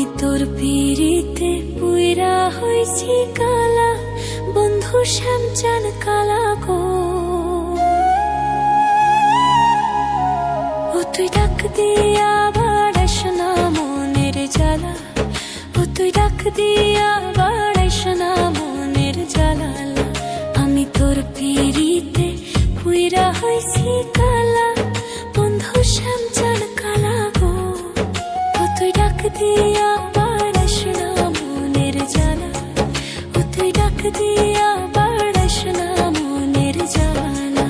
আমি তোর পিড়িতে পুইরা হইছি কালা, বন্ধু শ্যামচান কালা গো। ও তুই ডাক দিয়া বাড়াইস না মনের জ্বালা, ও তুই ডাক দিয়া বাড়াইস না মনের জ্বালা। আমি তোর পিড়িতে পুইরা হইছি কালা, বন্ধু শ্যামচান কালা গো। ও তুই ডাক দিয়া বাড়াইস না মনের জ্বালা, ও তুই ডাক দিয়া বাড়াইস না মনের জ্বালা।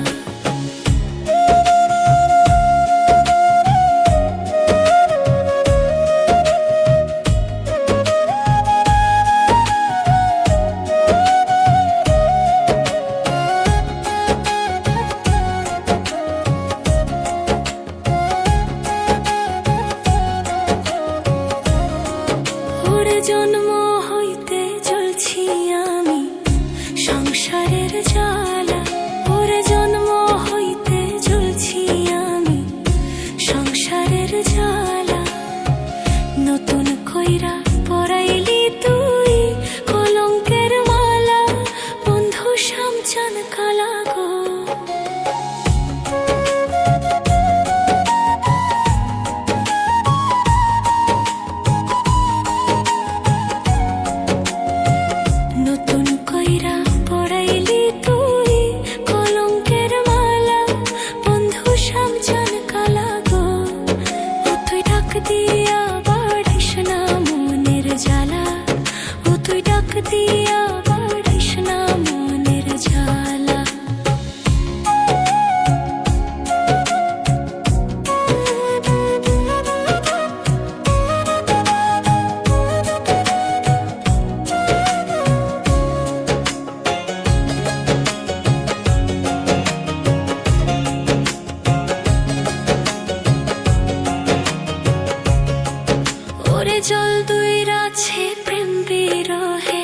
জন্ম হইতে জ্বলছি আমি সংসারের জ্বালা, ওরে জন্ম হইতে জ্বলছি আমি সংসারের জ্বালা। নতুন কইরা পরাইলি তুই কলঙ্কের মালা, বন্ধু শ্যামচান কালা গো। নতুন কইরা পড়াইলি তুই কলঙ্কের মালা, বন্ধু শ্যামচান কালা গো। ও তুই ডাক দিয়া বাড়াইস না মনের জ্বালা, ও তুই ডাক দিয়া বাড়াইস না মনের জ্বালা। ওরে জল দুই রাছে প্রেম বিরহে,